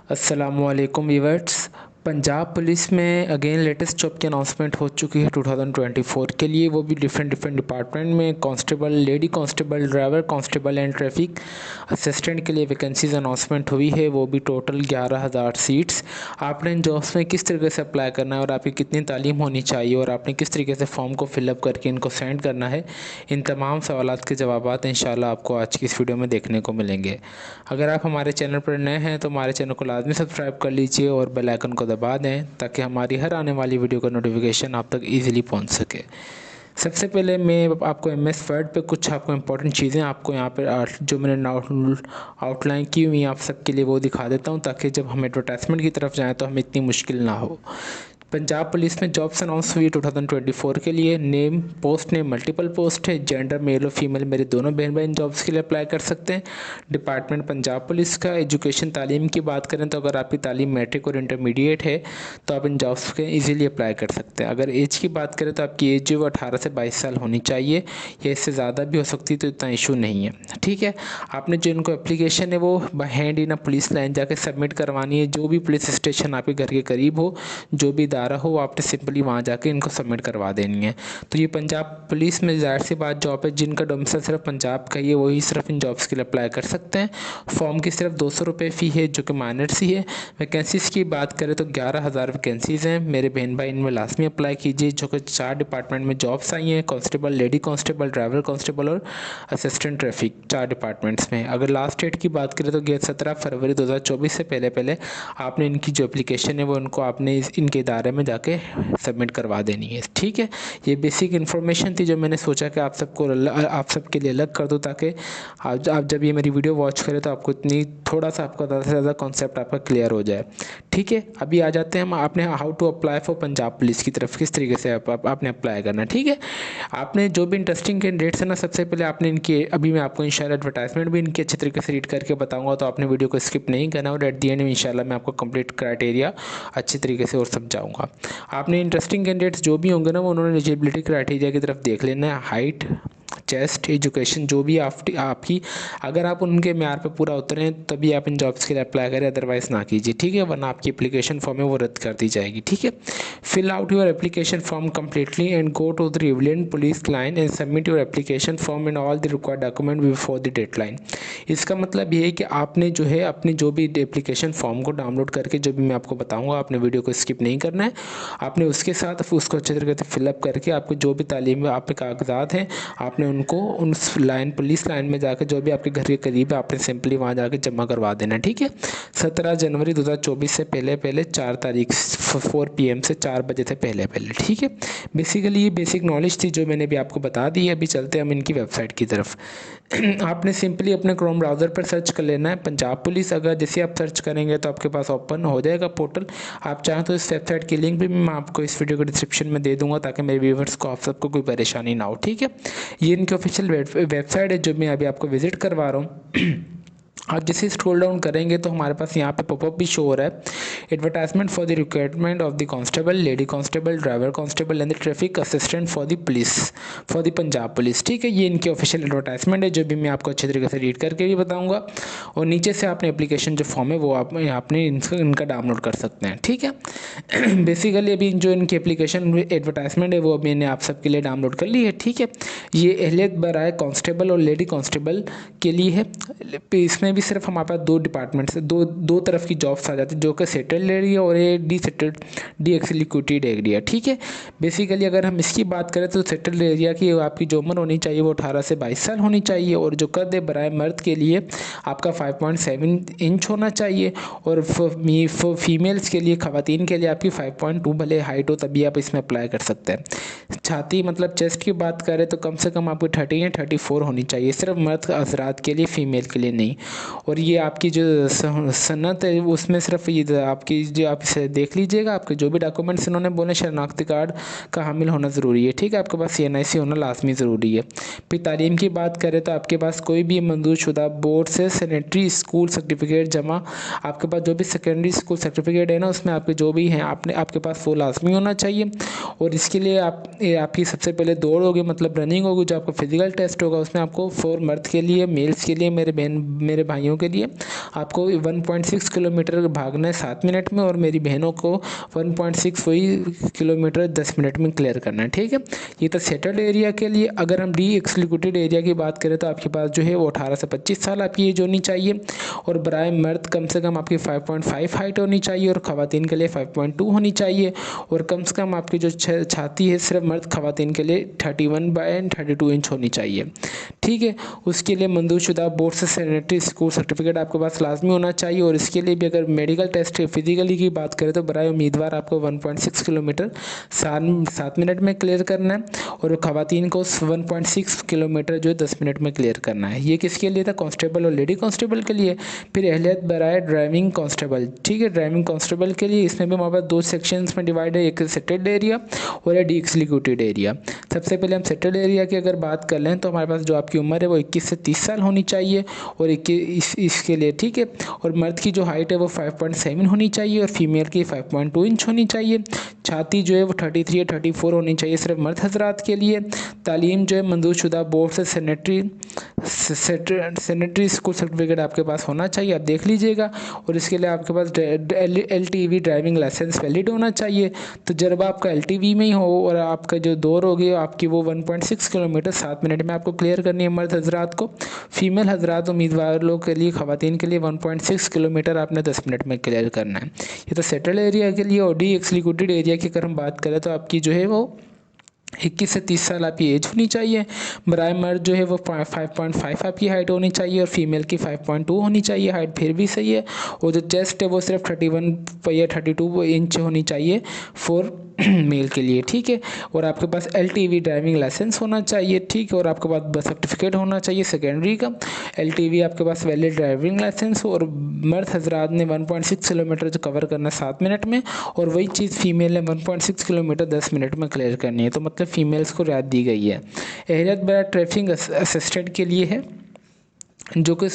अस्सलामुअलैकुम viewers. Punjab police में again latest job की अनाउंसमेंट हो चुकी है 2024 के लिए, वो भी डिफरेंट डिपार्टमेंट में। Constable, lady constable, driver constable and traffic assistant के लिए वैकेंसीज अनाउंसमेंट हुई है, वो भी टोटल 11,000 सीट्स। आपने इन जॉब्स में किस तरीके से अप्लाई करना है और आपकी कितनी तालीम होनी चाहिए और आपने किस तरीके से फॉर्म को फिलअप करके इनको सेंड करना है, इन तमाम सवालात के जवाबात इंशाल्लाह आपको आज की इस वीडियो में देखने को मिलेंगे। अगर आप हमारे चैनल पर नए हैं तो हमारे चैनल को लाजमी सब्सक्राइब कर लीजिए और बेल आइकन को दबा दें ताकि हमारी हर आने वाली वीडियो का नोटिफिकेशन आप तक ईजिली पहुंच सके। सबसे पहले मैं आपको एमएस वर्ड पे कुछ आपको इंपॉर्टेंट चीज़ें आपको यहाँ पर जो मैंने आउटलाइन की हुई आप सबके लिए वो दिखा देता हूँ, ताकि जब हम एडवर्टाइजमेंट की तरफ जाएँ तो हमें इतनी मुश्किल ना हो। पंजाब पुलिस में जॉब्स अनाउंस हुई 2024 के लिए। Name, post name multiple post है। जेंडर मेल और फीमेल मेरे दोनों बहन भाई इन जॉब्स के लिए अप्लाई कर सकते हैं। डिपार्टमेंट पंजाब पुलिस का। एजुकेशन, तालीम की बात करें तो अगर आपकी तालीम मैट्रिक और इंटरमीडिएट है तो आप इन जॉब्स के इजीली अप्लाई कर सकते हैं। अगर एज की बात करें तो आपकी एज जो 18 से 22 साल होनी चाहिए, या इससे ज़्यादा भी हो सकती है तो इतना इशू नहीं है। ठीक है, आपने जो इनको एप्लीकेशन है वो हैंड इन पुलिस लाइन जाके सबमिट करवानी है। जो भी पुलिस स्टेशन आपके घर के करीब हो, जो भी इदारा हो, आपने सिंपली वहाँ जाके इनको सबमिट करवा देनी है। तो ये पंजाब पुलिस में ज़ाहिर सी बात जॉब है, जिनका डोमिसाइल सिर्फ पंजाब का ही है वही सिर्फ इन जॉब्स के लिए अप्लाई कर सकते हैं। फॉर्म की सिर्फ 200 रुपये फ़ी है, जो कि माइनर सी है। वैकेंसीज़ की बात करें तो 11,000 वैकेंसीज़ हैं। मेरे बहन भाई इनमें लाजमी अप्लाई कीजिए। जो कि 4 डिपार्टमेंट में जॉब्स आई हैं: constable, lady constable, driver constable और असिस्टेंट ट्रैफिक, 4 डिपार्टमेंट्स में। अगर लास्ट डेट की बात करें तो 17 फरवरी 2024 से पहले आपने इनकी जो एप्लीकेशन है वो उनको आपने इनके इदारे में जाके सबमिट करवा देनी है। ठीक है, ये बेसिक इन्फॉर्मेशन थी जो मैंने सोचा कि आप सबके लिए अलग कर दूँ, ताकि आप जब ये मेरी वीडियो वॉच करें तो आपको इतनी थोड़ा सा आपका ज़्यादा से ज़्यादा कॉन्सेप्ट आपका क्लियर हो जाए। ठीक है, अभी आ जाते हैं हम आपने how to apply for Punjab police की तरफ, किस तरीके से आपने अप्लाई करना है। ठीक है, आपने जो भी इंटरेस्टिंग कैंडिडेट्स हैं ना, सबसे पहले आपने इनकी, अभी मैं आपको इंशाल्लाह एडवर्टाइजमेंट भी इनकी अच्छे तरीके से रीड करके बताऊंगा, तो आपने वीडियो को स्किप नहीं करना और एट दी एंड इंशाल्लाह मैं आपको कंप्लीट क्राइटेरिया अच्छी तरीके से और समझाऊंगा। आपने इंटरेस्टिंग कैंडिडेट्स जो भी होंगे ना, वो उन्होंने एलिजिबिलिटी क्राइटेरिया की तरफ देख लेना है। हाइट, चेस्ट, एजुकेशन, जो भी आपकी, अगर आप उनके म्यार पे पूरा उतरें तभी आप इन जॉब्स के लिए अप्लाई करें, अदरवाइज़ ना कीजिए। ठीक है, वरना आपकी एप्लीकेशन फॉर्म है वो रद्द कर दी जाएगी। ठीक है, fill out your application form completely and go to the relevant police line and submit your application form and all the required document before the deadline. इसका मतलब ये है कि आपने जो है अपनी जो भी एप्लीकेशन फॉर्म को डाउनलोड करके, जो भी मैं आपको बताऊँगा, आपने वीडियो को स्किप नहीं करना है। आपने उसके साथ उसको अच्छे तरीके से फिलअप करके आपको जो भी तालीम में आपके कागजात हैं, आपने उनको उस लाइन, पुलिस लाइन में जाकर जो भी आपके घर के करीब है, आपने सिंपली वहाँ जाकर जमा करवा देना। ठीक है, 17 जनवरी 2024 से पहले 4 तारीख 4 PM से 4 बजे से पहले। ठीक है, बेसिकली ये बेसिक नॉलेज थी जो मैंने भी आपको बता दी है। अभी चलते हैं हम इनकी वेबसाइट की तरफ। आपने सिंपली अपने क्रोम ब्राउज़र पर सर्च कर लेना है पंजाब पुलिस। अगर जैसे आप सर्च करेंगे तो आपके पास ओपन हो जाएगा पोर्टल। आप चाहें तो इस वेबसाइट की लिंक भी मैं आपको इस वीडियो के डिस्क्रिप्शन में दे दूंगा, ताकि मेरे व्यूवर्स को, आप सबको कोई परेशानी ना हो। ठीक है, ये इनकी ऑफिशियल वेबसाइट है जो मैं अभी आपको विजिट करवा रहा हूँ। आप जैसे स्क्रॉल डाउन करेंगे तो हमारे पास यहाँ पे पॉपअप भी शो हो रहा है: advertisement for the requirement of the constable, lady constable, driver constable and the traffic assistant for the police, for the Punjab police. ठीक है, ये इनकी ऑफिशियल एडवर्टाइजमेंट है जो भी मैं आपको अच्छे तरीके से रीड करके भी बताऊंगा। और नीचे से आपने एप्लीकेशन जो फॉर्म है वो आपने इनका डाउनलोड कर सकते हैं। ठीक है, बेसिकली अभी जो इनकी एप्लीकेशन एडवर्टाइजमेंट है वो मैंने आप सबके लिए डाउनलोड कर ली है। ठीक है, ये अहलियत बराए कांस्टेबल और लेडी कांस्टेबल के लिए है। इसमें भी सिर्फ हमारे पास 2 डिपार्टमेंट से दो तरफ की जॉब्स आ जाती है, जो कि सेटल्ड एरिया और ये डी एक्सिक्यूटेड एरिया। ठीक है, बेसिकली अगर हम इसकी बात करें तो सेटल्ड एरिया की आपकी जो उम्र होनी चाहिए वो 18 से 22 साल होनी चाहिए, और जो कद है बराए मर्द के लिए आपका 5.7 इंच होना चाहिए, और फीमेल्स के लिए, खवातीन के लिए आपकी 5.2 भले हाइट हो तभी आप इसमें अप्लाई कर सकते हैं। छाती मतलब चेस्ट की बात करें तो कम से कम आपकी 30 या 34 होनी चाहिए, सिर्फ मर्द हजरात के लिए, फीमेल के लिए नहीं। और ये आपकी जो सनत है उसमें सिर्फ ये आपकी जो, आप इसे देख लीजिएगा, आपके जो भी डॉक्यूमेंट्स इन्होंने बोले, शनाख्ती कार्ड का हामिल होना ज़रूरी है। ठीक है, आपके पास CNIC होना लाजमी ज़रूरी है। फिर तालीम की बात करें तो आपके पास कोई भी मंजूर शुदा बोर्ड से सैनिटरी स्कूल सर्टिफिकेट जमा, आपके पास जो भी सेकेंडरी स्कूल सर्टिफिकेट है ना, उसमें आपके जो भी हैं आपके पास वो लाजमी होना चाहिए। और इसके लिए आपकी सबसे पहले दौड़ होगी, मतलब रनिंग होगी, जो आपका फिजिकल टेस्ट होगा उसमें आपको 4 मर्द के लिए, मेल्स के लिए, मेरे भाइयों के लिए आपको 1.6 किलोमीटर भागना है 7 मिनट में, और मेरी बहनों को 1.6 वही किलोमीटर 10 मिनट में क्लियर करना है। ठीक है, ये तो सेटल्ड एरिया के लिए। अगर हम डी एक्सक्लूडेड एरिया की बात करें तो आपके पास जो है वो 18 से 25 साल आपकी एज होनी चाहिए, और बराए मर्द कम से कम आपकी 5.5 हाइट होनी चाहिए, और ख़वातीन के लिए 5.2 होनी चाहिए, और कम से कम आपकी जो छाती है सिर्फ मर्द ख़वातीन के लिए 31/32 इंच होनी चाहिए। ठीक है, उसके लिए मंजूरशुदा बोर्ड से सैनिटरी स्कूल सर्टिफिकेट आपके पास लाजमी होना चाहिए, और इसके लिए भी अगर मेडिकल टेस्ट फिजिकली की बात करें तो बराए उम्मीदवार आपको 1.6 किलोमीटर 7 मिनट में क्लियर करना है, और ख़वातीन को 1.6 किलोमीटर जो है 10 मिनट में क्लियर करना है। ये किसके लिए था? कांस्टेबल और लेडी कांस्टेबल के लिए। फिर अहलियत बराए ड्राइविंग कांस्टेबल। ठीक है, ड्राइविंग कांस्टेबल के लिए इसमें भी हमारे पास 2 सेक्शंस में डिवाइड है, एक सेटल्ड एरिया और एक डी एक्सक्लूडेड एरिया। सबसे पहले हम सेटल्ड एरिया की अगर बात कर लें तो हमारे पास जो आपकी उम्र है वो 21 से 30 साल होनी चाहिए, और इसके लिए ठीक है, और मर्द की जो हाइट है वो 5.7 होनी चाहिए, और फीमेल की 5.2 इंच होनी चाहिए। छाती जो है वो 33 या 34 होनी चाहिए सिर्फ मर्द हजरात के लिए। तालीम जो है मंजूरशुदा बोर्ड से सैनिटरी स्कूल सर्टिफिकेट आपके पास होना चाहिए, आप देख लीजिएगा, और इसके लिए आपके पास LTV ड्राइविंग लाइसेंस वैलिड होना चाहिए। तो जब आपका LTV में ही हो और आपका जो दौड़ होगी आपकी वो 1.6 किलोमीटर 7 मिनट में आपको क्लियर करनी है मर्द हजरात को। फीमेल हजरात उम्मीदवार लोग के लिए, ख़वातीन के लिए 1.6 किलोमीटर आपने 10 मिनट में क्लियर करना है। ये तो सेटल्ड एरिया के लिए। और डी एक्सक्लूडेड एरिया की अगर हम बात करें तो आपकी जो है वो 21 से 30 साल आपकी एज होनी चाहिए। बराए मर्द जो है वो 5.5 आपकी हाइट होनी चाहिए, और फीमेल की 5.2 होनी चाहिए, हाइट फिर भी सही है। और जो चेस्ट है वो सिर्फ 31 या 32 इंच होनी चाहिए फॉर मेल के लिए। ठीक है, और आपके पास LTV ड्राइविंग लाइसेंस होना चाहिए। ठीक है, और आपके पास बर्थ सर्टिफिकेट होना चाहिए सेकेंडरी का। LTV आपके पास वैलिड ड्राइविंग लाइसेंस, और मर्द हजरात ने 1.6 किलोमीटर जो कवर करना 7 मिनट में, और वही चीज़ फीमेल ने 1.6 किलोमीटर 10 मिनट में क्लियर करनी है। तो मतलब फीमेल्स को रियायत दी गई है। अहलियत बराए ट्रैफिक असिस्टेंट के लिए है, जो कि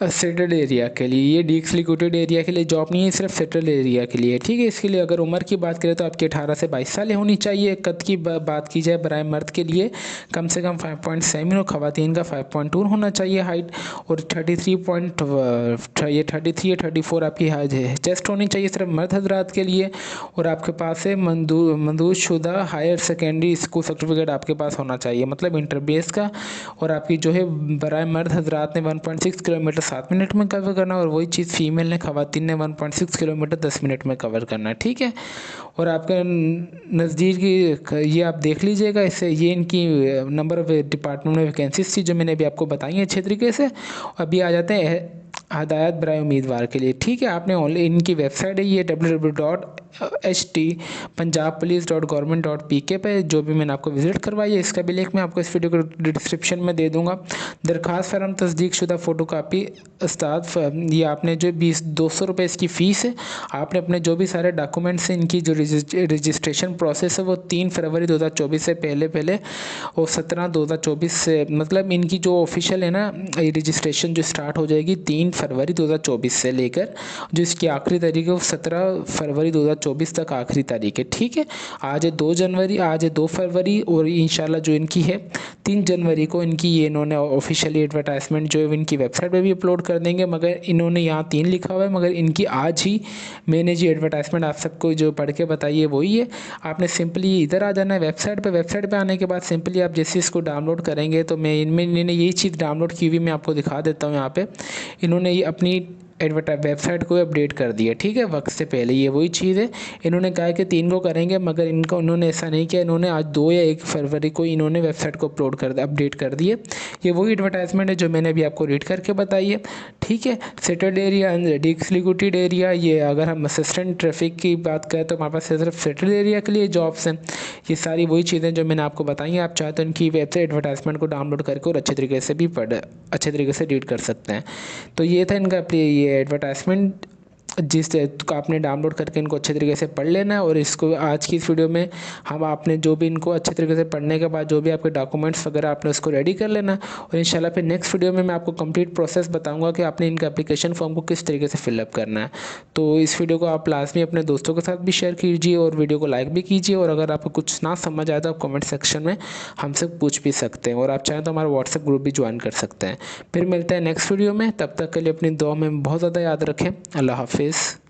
सेटल्ड एरिया के लिए। ये डी एक्सक्लूडेड एरिया के लिए जॉब नहीं है, सिर्फ सेटल्ड एरिया के लिए। ठीक है, इसके लिए अगर उम्र की बात करें तो आपकी 18 से 22 साल होनी चाहिए। कद की बात की जाए बराए मर्द के लिए कम से कम 5.7 और ख़वातीन का 5.2 होना चाहिए हाइट, और 33 या 34 आपकी हाइट है चेस्ट होनी चाहिए सिर्फ मर्द हजरात के लिए। और आपके पास है मंजूरशुदा हायर सेकेंडरी स्कूल सर्टिफिकेट आपके पास होना चाहिए, मतलब इंटर बेस का। और आपकी जो है बराए मर्द हजरात ने 1.6 किलोमीटर 7 मिनट में कवर करना, और वही चीज़ फीमेल ने ख़वातीन ने 1.6 किलोमीटर 10 मिनट में कवर करना है। ठीक है, और आपका नज़दीक ये आप देख लीजिएगा। इससे ये इनकी नंबर ऑफ डिपार्टमेंट में वैकेंसीज थी जो मैंने अभी आपको बताई हैं अच्छे तरीके से। अभी आ जाते हैं हदायत बराए उम्मीदवार के लिए। ठीक है, आपने ऑनलाइन इनकी वेबसाइट है ये www.htpunjabpolice.government.pk पे, जो भी मैंने आपको विजिट करवाई है इसका भी लिंक मैं आपको इस वीडियो को डिस्क्रिप्शन में दे दूंगा। दरखास्त फॉर्म तस्दीक शुदा फ़ोटो कापी उस्ताद, ये आपने जो 200 रुपये इसकी फ़ीस है। आपने अपने जो भी सारे डॉक्यूमेंट्स हैं, इनकी जो रजिस्ट्रेशन प्रोसेस है वो 3 फरवरी 2024 से पहले और 17/2024 से, मतलब इनकी जो ऑफिशियल है ना रजिस्ट्रेशन जो स्टार्ट हो जाएगी 3 फरवरी 2024 से लेकर जो इसकी आखिरी तारीख है वो 17 फरवरी 2024 तक आखिरी तारीख है। ठीक है, आज है 2 जनवरी, आज है 2 फरवरी, और इंशाल्लाह जो इनकी है 3 जनवरी को इनकी ये इन्होंने ऑफिशियली एडवर्टाइजमेंट जो है इनकी वेबसाइट पे भी अपलोड कर देंगे। मगर इन्होंने यहाँ 3 लिखा हुआ है, मगर इनकी आज ही मैंने जो एडवर्टाइजमेंट आप सबको जो पढ़ के बताइए वही है। आपने सिंपली इधर आ जाना है वेबसाइट पे आने के बाद सिंपली आप जैसे इसको डाउनलोड करेंगे तो मैं इन्होंने यही चीज़ डाउनलोड की हुई मैं आपको दिखा देता हूँ। यहाँ पे इन्होंने ये अपनी वेबसाइट को अपडेट कर दिया। ठीक है, वक्त से पहले ये वही चीज़ है। इन्होंने कहा कि 3 को करेंगे, मगर इनको उन्होंने ऐसा नहीं किया। इन्होंने आज 2 या 1 फरवरी को इन्होंने वेबसाइट को अपडेट कर दिए। ये वही एडवर्टाइजमेंट है जो मैंने अभी आपको रीड करके बताई है। ठीक है, settled area D excluded area, ये अगर हम असिस्टेंट ट्रैफिक की बात करें तो हमारे पास सिर्फ सेटल्ड एरिया के लिए जॉब्स हैं। ये सारी वही चीज़ें जो मैंने आपको बताई हैं। आप चाहे तो इनकी वेबसाइट एडवर्टाइजमेंट को डाउनलोड करके और अच्छे तरीके से रीड कर सकते हैं। तो ये था इनका ये एडवर्टाइजमेंट जिस को आपने डाउनलोड करके इनको अच्छे तरीके से पढ़ लेना है। और इसको आज की इस वीडियो में हम आपने जो भी इनको अच्छे तरीके से पढ़ने के बाद जो भी आपके डॉक्यूमेंट्स वगैरह आपने उसको रेडी कर लेना। और इंशाल्लाह फिर नेक्स्ट वीडियो में मैं आपको कंप्लीट प्रोसेस बताऊंगा कि आपने इनका एप्लीकेशन फॉर्म को किस तरीके से फिलअप करना है। तो इस वीडियो को आप लाजमी अपने दोस्तों के साथ भी शेयर कीजिए और वीडियो को लाइक भी कीजिए। और अगर आपको कुछ ना समझ आए तो आप कमेंट सेक्शन में हमसे पूछ भी सकते हैं, और आप चाहें तो हमारा व्हाट्सएप ग्रुप भी ज्वाइन कर सकते हैं। फिर मिलते हैं नेक्स्ट वीडियो में, तब तक के लिए अपनी दुआ में बहुत ज़्यादा याद रखें। अल्लाह हाफिज़।